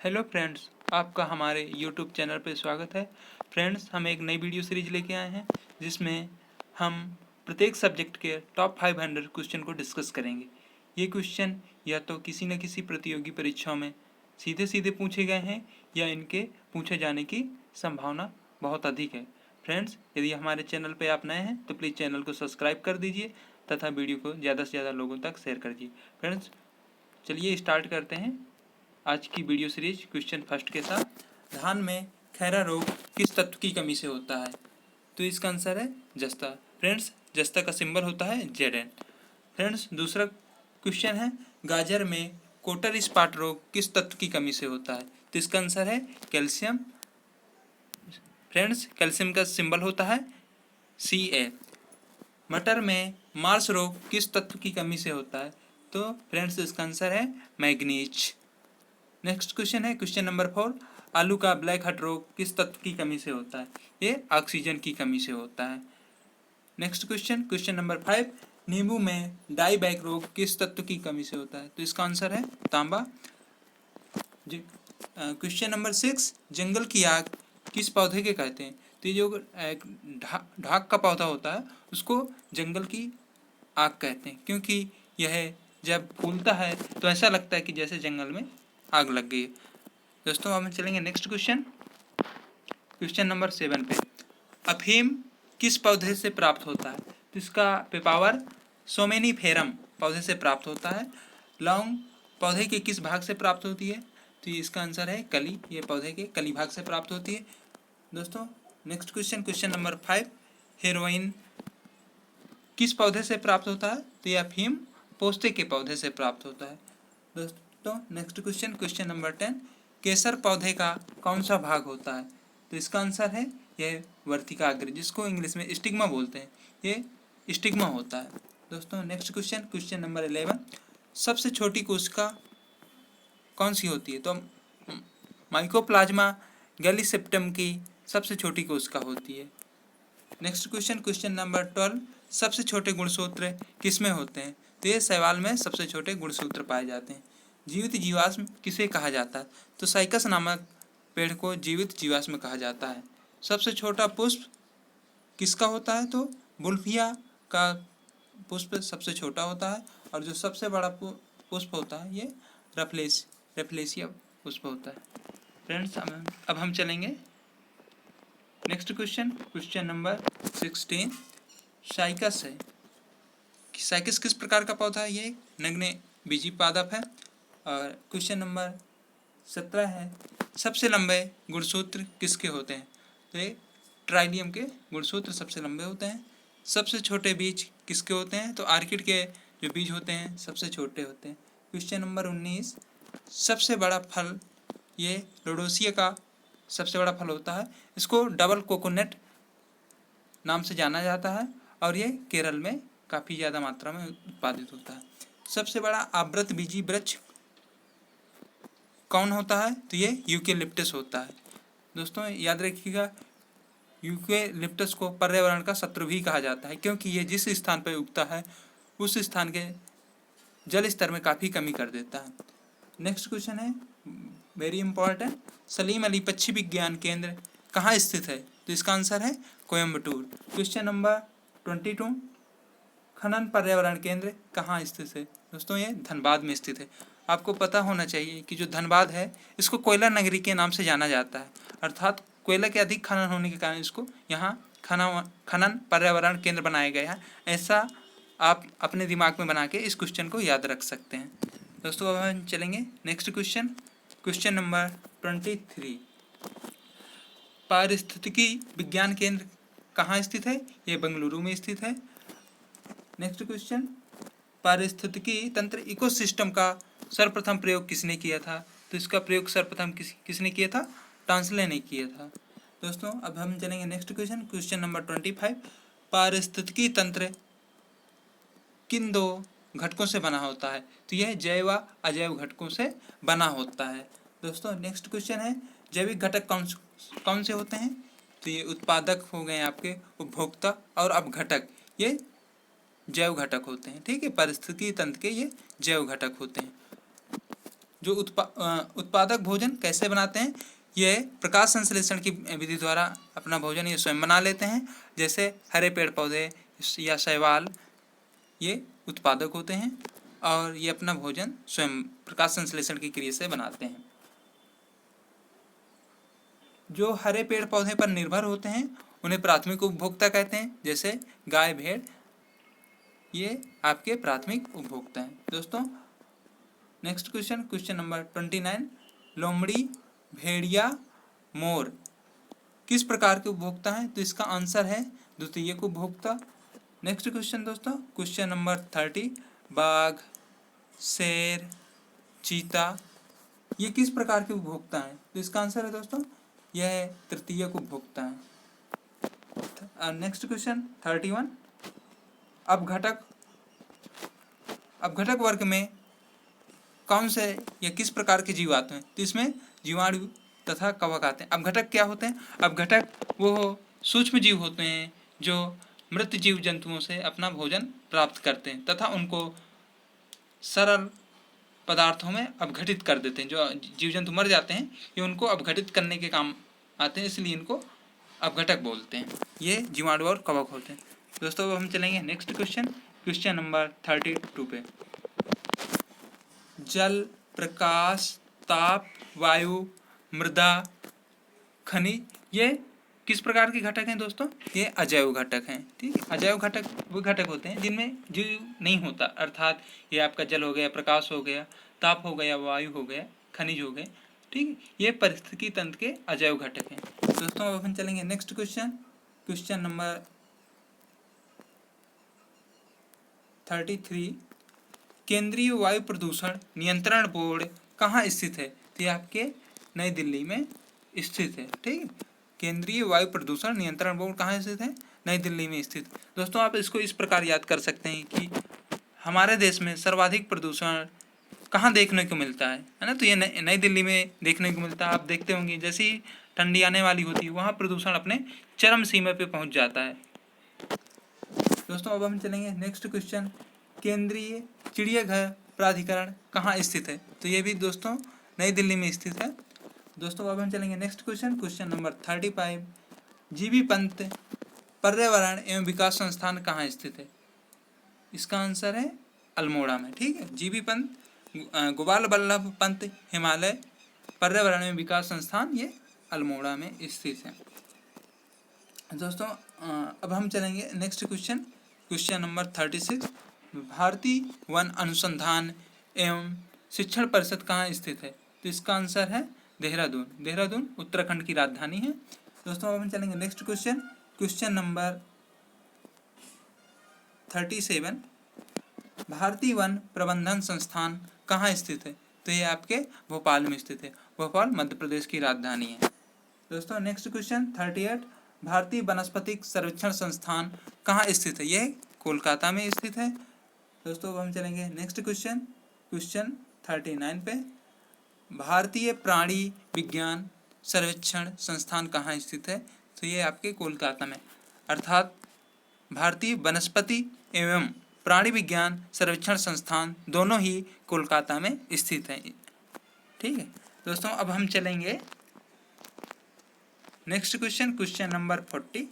Hello friends, आपका हमारे YouTube channel पर स्वागत है। फ्रेंड्स, हम एक नई वीडियो सीरीज लेके आए हैं जिसमें हम प्रत्येक सब्जेक्ट के टॉप 500 क्वेश्चन को डिस्कस करेंगे। ये क्वेश्चन या तो किसी न किसी प्रतियोगी परीक्षाओं में सीधे सीधे पूछे गए हैं या इनके पूछे जाने की संभावना बहुत अधिक है। फ्रेंड्स, यदि हमारे चैनल पर आप नए हैं तो प्लीज़ चैनल को सब्सक्राइब कर दीजिए तथा वीडियो को ज़्यादा से ज़्यादा लोगों तक शेयर कर दीजिए। फ्रेंड्स, चलिए स्टार्ट करते हैं आज की वीडियो सीरीज क्वेश्चन फर्स्ट के साथ। धान में खैरा रोग किस तत्व की कमी से होता है? तो इसका आंसर है जस्ता। फ्रेंड्स, जस्ता का सिंबल होता है Zn। फ्रेंड्स, दूसरा क्वेश्चन है गाजर में कोटर स्पॉट रोग किस तत्व की कमी से होता है? तो इसका आंसर है कैल्शियम। फ्रेंड्स, कैल्शियम का सिंबल होता है Ca। मटर में मार्स रोग किस तत्व की कमी से होता है? तो फ्रेंड्स, इसका आंसर है मैग्नीज। नेक्स्ट क्वेश्चन है क्वेश्चन नंबर 4, आलू का ब्लैक हट रोग किस तत्व की कमी से होता है? ये ऑक्सीजन की कमी से होता है। नेक्स्ट क्वेश्चन नंबर 5, नींबू में डाईबैक रोग किस तत्व की कमी से होता है? तो इसका आंसर है तांबा। क्वेश्चन नंबर 6, जंगल की आग किस पौधे के कहते हैं? तो ये जो ढाक का पौधा होता है उसको जंगल की आग कहते हैं, क्योंकि यह जब फूलता है तो ऐसा लगता है कि जैसे जंगल में आग लग गई। दोस्तों, अब हम चलेंगे नेक्स्ट क्वेश्चन नंबर 7 पे। अफीम किस पौधे से प्राप्त होता है? तो इसका पेपावर सोमेनीफेरम पौधे से प्राप्त होता है। लौंग पौधे के किस भाग से प्राप्त होती है? तो इसका आंसर है कली। ये पौधे के कली भाग से प्राप्त होती है। दोस्तों, नेक्स्ट क्वेश्चन नंबर 5, हेरोइन किस पौधे से प्राप्त होता है? तो यह अफीम पोस्ते के पौधे से प्राप्त होता है। दोस्तों, नेक्स्ट क्वेश्चन नंबर 10, केसर पौधे का कौन सा भाग होता है? तो इसका आंसर है यह वर्तिकाग्र, जिसको इंग्लिश में स्टिग्मा बोलते हैं। ये स्टिग्मा होता है। दोस्तों, नेक्स्ट क्वेश्चन नंबर 11, सबसे छोटी कोशिका कौन सी होती है? तो माइकोप्लाज्मा गैलीसेप्टम की सबसे छोटी कोशिका होती है। नेक्स्ट क्वेश्चन नंबर 12, सबसे छोटे गुणसूत्र किसमें होते हैं? तो ये शैवाल में सबसे छोटे गुणसूत्र पाए जाते हैं। जीवित जीवाश्म किसे कहा जाता है? तो साइकस नामक पेड़ को जीवित जीवाश्म कहा जाता है। सबसे छोटा पुष्प किसका होता है? तो बुल्फिया का पुष्प सबसे छोटा होता है, और जो सबसे बड़ा पुष्प होता है ये रफलेसिया पुष्प होता है। फ्रेंड्स, अब हम चलेंगे नेक्स्ट क्वेश्चन नंबर 16, साइकस है। साइकस किस प्रकार का पौधा है? ये नग्न बीजी पादप है। और क्वेश्चन नंबर 17 है, सबसे लंबे गुणसूत्र किसके होते हैं? तो ये ट्राइलियम के गुणसूत्र सबसे लंबे होते हैं। सबसे छोटे बीज किसके होते हैं? तो आर्किड के जो बीज होते हैं सबसे छोटे होते हैं। क्वेश्चन नंबर 19, सबसे बड़ा फल, ये लोडोसिया का सबसे बड़ा फल होता है। इसको डबल कोकोनट नाम से जाना जाता है, और ये केरल में काफ़ी ज़्यादा मात्रा में उत्पादित होता है। सबसे बड़ा आवृत बीजी वृक्ष कौन होता है? तो ये यूकेलिप्टस होता है। दोस्तों, याद रखिएगा, यूकेलिप्टस को पर्यावरण का शत्रु भी कहा जाता है, क्योंकि ये जिस स्थान पर उगता है उस स्थान के जल स्तर में काफ़ी कमी कर देता है। नेक्स्ट क्वेश्चन है वेरी इंपॉर्टेंट, सलीम अली पक्षी विज्ञान केंद्र कहाँ स्थित है? तो इसका आंसर है कोयम्बटूर। क्वेश्चन नंबर 22, खनन पर्यावरण केंद्र कहाँ स्थित है? दोस्तों, ये धनबाद में स्थित है। आपको पता होना चाहिए कि जो धनबाद है इसको कोयला नगरी के नाम से जाना जाता है, अर्थात कोयला के अधिक खनन होने के कारण इसको यहाँ खनन पर्यावरण केंद्र बनाया गया है। ऐसा आप अपने दिमाग में बना के इस क्वेश्चन को याद रख सकते हैं। दोस्तों, अब हम चलेंगे नेक्स्ट क्वेश्चन नंबर 23, पारिस्थितिकी विज्ञान केंद्र कहाँ स्थित है? ये बेंगलुरु में स्थित है। नेक्स्ट क्वेश्चन, पारिस्थितिकी तंत्र इकोसिस्टम का सर्वप्रथम प्रयोग किसने किया था? तो इसका प्रयोग सर्वप्रथम किसने किया था? टांसले ने किया था। दोस्तों, अब हम चलेंगे नेक्स्ट क्वेश्चन नंबर 25, पारिस्थितिकी तंत्र किन दो घटकों से बना होता है? तो यह जैव व अजैव घटकों से बना होता है। दोस्तों, नेक्स्ट क्वेश्चन है जैविक घटक कौन से होते हैं? तो ये उत्पादक हो गए आपके, उपभोक्ता और अपघटक, ये जैव घटक होते हैं। ठीक है, पारिस्थितिकी तंत्र के ये जैव घटक होते हैं। जो उत्पादक भोजन कैसे बनाते हैं, ये प्रकाश संश्लेषण की विधि द्वारा अपना भोजन ये स्वयं बना लेते हैं। जैसे हरे पेड़ पौधे या शैवाल ये उत्पादक होते हैं और ये अपना भोजन स्वयं प्रकाश संश्लेषण की क्रिया से बनाते हैं। जो हरे पेड़ पौधे पर निर्भर होते हैं उन्हें प्राथमिक उपभोक्ता कहते हैं। जैसे गाय भेड़ ये आपके प्राथमिक उपभोक्ता हैं। दोस्तों नेक्स्ट क्वेश्चन नंबर 29, लोमड़ी, भेड़िया, मोर किस प्रकार के उपभोक्ता हैं? तो इसका आंसर है द्वितीयक उपभोक्ता। नेक्स्ट क्वेश्चन दोस्तों, क्वेश्चन नंबर 30, बाघ, शेर, चीता ये किस प्रकार के उपभोक्ता हैं? तो इसका आंसर है दोस्तों यह तृतीयक उपभोक्ता है। नेक्स्ट क्वेश्चन 31, अपघटक वर्ग में कौन से या किस प्रकार के जीव आते हैं? तो इसमें जीवाणु तथा कवक आते हैं। अपघटक क्या होते हैं? अपघटक वो सूक्ष्म जीव होते हैं जो मृत जीव जंतुओं से अपना भोजन प्राप्त करते हैं तथा उनको सरल पदार्थों में अपघटित कर देते हैं। जो जीव जंतु मर जाते हैं ये उनको अपघटित करने के काम आते हैं, इसलिए इनको अपघटक बोलते हैं। ये जीवाणु और कवक होते हैं। दोस्तों अब हम चलेंगे नेक्स्ट क्वेश्चन नंबर 32 पे। जल, प्रकाश, ताप, वायु, मृदा, खनिज ये किस प्रकार के घटक हैं दोस्तों? ये अजैव घटक हैं। ठीक है, अजैव घटक वो घटक होते हैं जिनमें जीव नहीं होता, अर्थात ये आपका जल हो गया, प्रकाश हो गया, ताप हो गया, वायु हो गया, खनिज हो गए। ठीक है, ये पारिस्थितिकी तंत्र के अजैव घटक हैं। दोस्तों अब हम चलेंगे नेक्स्ट क्वेश्चन नंबर 33, केंद्रीय वायु प्रदूषण नियंत्रण बोर्ड कहाँ स्थित है? तो ये आपके नई दिल्ली में स्थित है। ठीक है, केंद्रीय वायु प्रदूषण नियंत्रण बोर्ड कहाँ स्थित है? नई दिल्ली में स्थित। दोस्तों आप इसको इस प्रकार याद कर सकते हैं कि हमारे देश में सर्वाधिक प्रदूषण कहाँ देखने को मिलता है ना? तो ये नई दिल्ली में देखने को मिलता है। आप देखते होंगे जैसे ही ठंडी आने वाली होती है वहाँ प्रदूषण अपने चरम सीमा पे पहुँच जाता है। दोस्तों अब हम चलेंगे नेक्स्ट क्वेश्चन, केंद्रीय चिड़ियाघर प्राधिकरण कहाँ स्थित है? तो ये भी दोस्तों नई दिल्ली में स्थित है। दोस्तों अब हम चलेंगे next question number 35, GB Pant पर्यावरण एवं विकास संस्थान कहाँ स्थित है? इसका आंसर है अल्मोड़ा में। ठीक है, जीबी पंत गोपाल वल्लभ पंत हिमालय पर्यावरण एवं विकास संस्थान ये अल्मोड़ा में स्थित है। दोस्तों अब हम चलेंगे नेक्स्ट क्वेश्चन नंबर 36, भारतीय वन अनुसंधान एवं शिक्षण परिषद कहाँ स्थित है? तो इसका आंसर है देहरादून उत्तराखंड की राजधानी है। दोस्तों अब हम चलेंगे नेक्स्ट क्वेश्चन नंबर 37, भारतीय वन प्रबंधन संस्थान कहाँ स्थित है? तो ये आपके भोपाल में स्थित है। भोपाल मध्य प्रदेश की राजधानी है। दोस्तों नेक्स्ट क्वेश्चन 38, भारतीय वनस्पतिक सर्वेक्षण संस्थान कहाँ स्थित है? यह कोलकाता में स्थित है। दोस्तों अब हम चलेंगे नेक्स्ट क्वेश्चन 39 पे, भारतीय प्राणी विज्ञान सर्वेक्षण संस्थान कहाँ स्थित है? तो ये आपके कोलकाता में, अर्थात भारतीय वनस्पति एवं प्राणी विज्ञान सर्वेक्षण संस्थान दोनों ही कोलकाता में स्थित है। ठीक है दोस्तों, अब हम चलेंगे नेक्स्ट क्वेश्चन नंबर 40,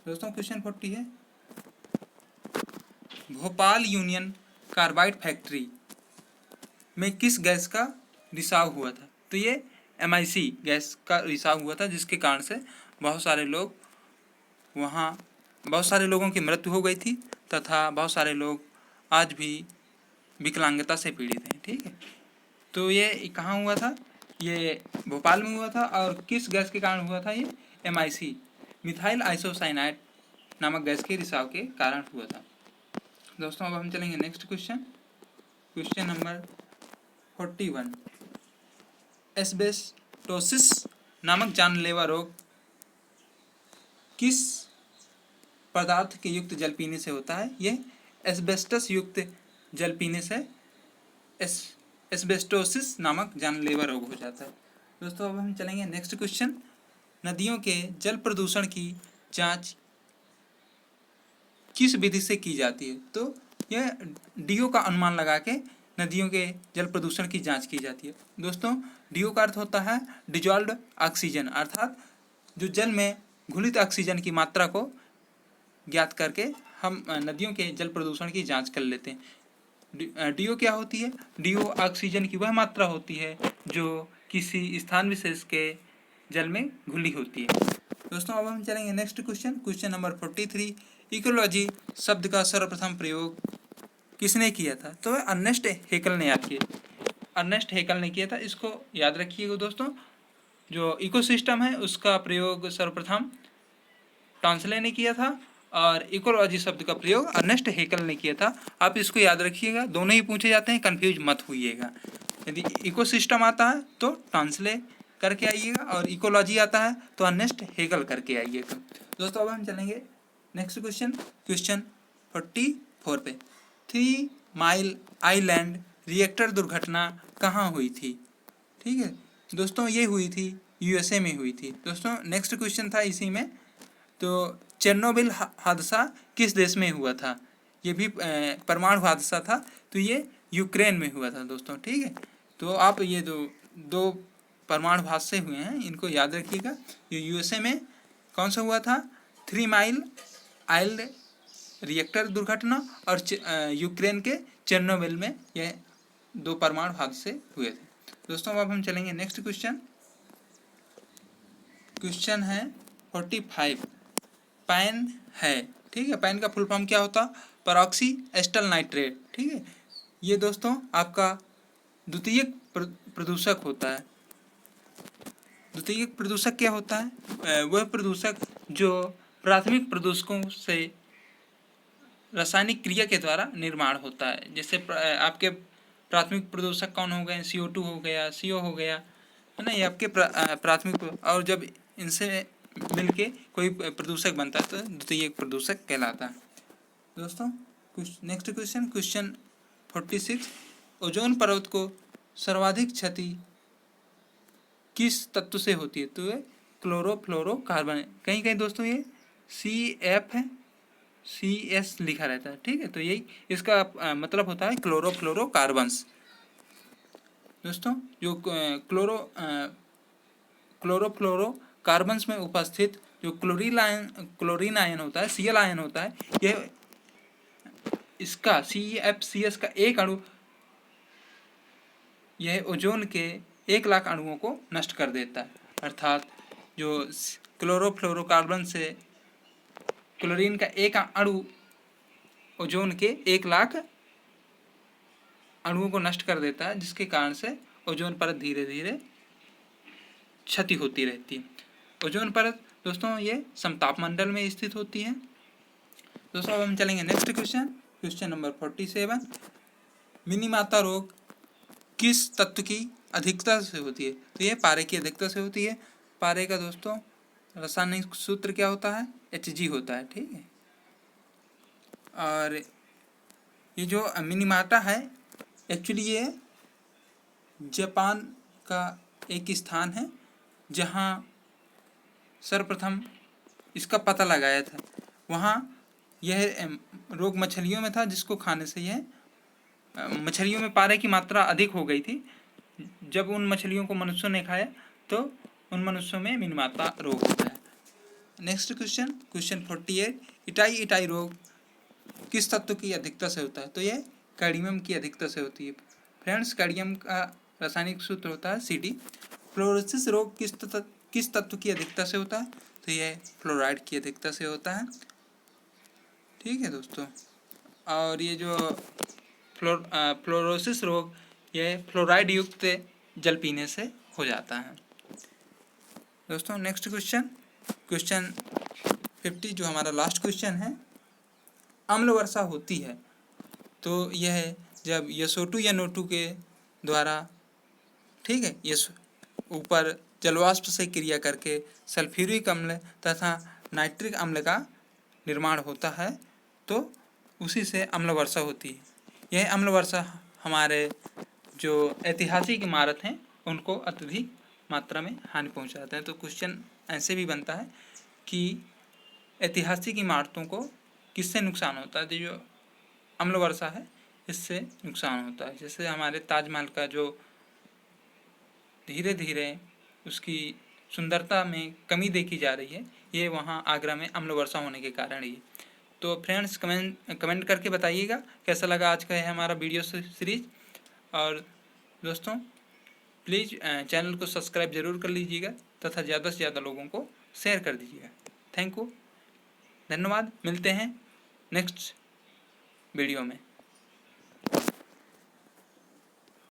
दोस्तों क्वेश्चन 40 है, भोपाल यूनियन कार्बाइड फैक्ट्री में किस गैस का रिसाव हुआ था? तो ये MIC गैस का रिसाव हुआ था, जिसके कारण से बहुत सारे लोगों की मृत्यु हो गई थी तथा बहुत सारे लोग आज भी विकलांगता से पीड़ित हैं। ठीक है, तो ये कहाँ हुआ था? ये भोपाल में हुआ था। और किस गैस के कारण हुआ था? ये MIC मिथाइल आइसोसाइनाइड नामक गैस के रिसाव के कारण हुआ था। दोस्तों अब हम चलेंगे नेक्स्ट क्वेश्चन नंबर 41, एस्बेस्टोसिस नामक जानलेवा रोग किस पदार्थ के युक्त जल पीने से होता है? ये एस्बेस्टस युक्त जल पीने से एस्बेस्टोसिस नामक जानलेवा रोग हो जाता है। दोस्तों अब हम चलेंगे नेक्स्ट क्वेश्चन, नदियों के जल प्रदूषण की जांच किस विधि से की जाती है? तो यह DO का अनुमान लगा के नदियों के जल प्रदूषण की जांच की जाती है। दोस्तों, DO का अर्थ होता है डिजॉल्व्ड ऑक्सीजन, अर्थात जो जल में घुलित ऑक्सीजन की मात्रा को ज्ञात करके हम नदियों के जल प्रदूषण की जांच कर लेते हैं। DO क्या होती है? DO ऑक्सीजन की वह मात्रा होती है जो किसी स्थान विशेष के जल में घुली होती है। दोस्तों, अब हम चलेंगे नेक्स्ट क्वेश्चन नंबर 43। इकोलॉजी शब्द का सर्वप्रथम प्रयोग किसने किया था? तो अर्नेस्ट हेकल ने याद किया। अर्नेस्ट हेकल ने किया था, इसको याद रखिएगा दोस्तों। जो इकोसिस्टम है उसका प्रयोग सर्वप्रथम टॉन्सले ने किया था और इकोलॉजी शब्द का प्रयोग अर्नेस्ट हेकल ने किया था। आप इसको याद रखिएगा, दोनों ही पूछे जाते हैं, कंफ्यूज मत होइएगा। यदि इकोसिस्टम आता है तो टॉन्सले करके आइएगा और इकोलॉजी आता है तो अर्नेस्ट हेकल करके आइएगा। दोस्तों, अब हम चलेंगे नेक्स्ट क्वेश्चन 44 पे। 3 माइल आइलैंड रिएक्टर दुर्घटना कहाँ हुई थी? ठीक है दोस्तों, ये हुई थी USA में हुई थी। दोस्तों, नेक्स्ट क्वेश्चन था इसी में, तो चेरनोबिल हादसा किस देश में हुआ था? ये भी परमाणु हादसा था, तो ये यूक्रेन में हुआ था दोस्तों। ठीक है, तो आप ये दो परमाणु हादसे हुए हैं, इनको याद रखिएगा। ये USA में कौन सा हुआ था? 3 माइल आइलैंड रिएक्टर दुर्घटना और यूक्रेन के चेरनोबिल में यह 2 परमाणु हादसे हुए थे। दोस्तों, अब हम चलेंगे नेक्स्ट क्वेश्चन है 45। पैन है, ठीक है, पैन का फुल फॉर्म क्या होता? Peroxyacetyl nitrate. ठीक है, ये दोस्तों आपका द्वितीयक प्रदूषक होता है। द्वितीयक प्रदूषक क्या होता है? वह प्रदूषक जो प्राथमिक प्रदूषकों से रासायनिक क्रिया के द्वारा निर्माण होता है। जैसे आपके प्राथमिक प्रदूषक कौन हो गए? CO2 हो गया, CO हो गया, है ना, ये आपके प्राथमिक, और जब इनसे मिलके कोई प्रदूषक बनता है तो द्वितीयक प्रदूषक कहलाता है। दोस्तों, नेक्स्ट क्वेश्चन 46। ओजोन परत को सर्वाधिक क्षति किस तत्व से होती है? तो ये क्लोरोफ्लोरोकार्बन है। कहीं कहीं दोस्तों ये CF है, CS लिखा रहता है। ठीक है, तो यही इसका मतलब होता है क्लोरोफ्लोरोकार्बन्स। दोस्तों, जो क्लोरोफ्लोरोकार्बन्स में उपस्थित जो क्लोरीन आयन होता है, Cl आयन होता है, यह इसका CFCS का एक अणु यह ओजोन के 1 लाख अणुओं को नष्ट कर देता है। अर्थात जो क्लोरोफ्लोरोकार्बन से क्लोरीन का एक अणु ओजोन के 1 लाख अणुओं को नष्ट कर देता है, जिसके कारण से ओजोन परत धीरे धीरे क्षति होती रहती है। ओजोन परत दोस्तों ये समतापमंडल में स्थित होती है। दोस्तों, अब हम चलेंगे नेक्स्ट क्वेश्चन नंबर 47। मिनीमाता रोग किस तत्व की अधिकता से होती है? तो ये पारे की अधिकता से होती है। पारे का दोस्तों रासायनिक सूत्र क्या होता है? Hg होता है। ठीक है, और ये जो मिनीमाटा है एक्चुअली ये जापान का एक स्थान है जहाँ सर्वप्रथम इसका पता लगाया था। वहाँ यह रोग मछलियों में था, जिसको खाने से यह मछलियों में पारे की मात्रा अधिक हो गई थी। जब उन मछलियों को मनुष्यों ने खाया तो उन मनुष्यों में मिनीमाता रोग होता है। Next question 48। इटाई रोग किस तत्व की अधिकता से होता है? तो यह कैडमियम की अधिकता से होती है। फ्रेंड्स, कैडमियम का रासायनिक सूत्र होता है Cd। फ्लोरोसिस रोग किस तत्व की अधिकता से होता है? तो यह फ्लोराइड की अधिकता से होता है। ठीक है दोस्तों, और ये जो फ्लोरोसिस रोग यह फ्लोराइड युक्त जल पीने से हो जाता है। दोस्तों, नेक्स्ट क्वेश्चन 50 जो हमारा लास्ट क्वेश्चन है, अम्ल वर्षा होती है तो यह जब SO2 या NO2 के द्वारा, ठीक है, ये ऊपर जलवाष्प से क्रिया करके सल्फ्यूरिक अम्ल तथा नाइट्रिक अम्ल का निर्माण होता है, तो उसी से अम्ल वर्षा होती है। यह अम्ल वर्षा हमारे जो ऐतिहासिक इमारत हैं उनको अत्यधिक मात्रा में हानि पहुंचाते हैं। तो क्वेश्चन ऐसे भी बनता है कि ऐतिहासिक इमारतों को किससे नुकसान होता है? तो जो अम्ल वर्षा है इससे नुकसान होता है। जैसे हमारे ताजमहल का जो धीरे धीरे उसकी सुंदरता में कमी देखी जा रही है, ये वहाँ आगरा में अम्ल वर्षा होने के कारण ही। तो फ्रेंड्स कमेंट करके बताइएगा कैसा लगा आज का है हमारा वीडियो सीरीज। और दोस्तों प्लीज़ चैनल को सब्सक्राइब ज़रूर कर लीजिएगा तथा ज़्यादा से ज़्यादा लोगों को शेयर कर दीजिएगा। थैंक यू, धन्यवाद। मिलते हैं नेक्स्ट वीडियो में।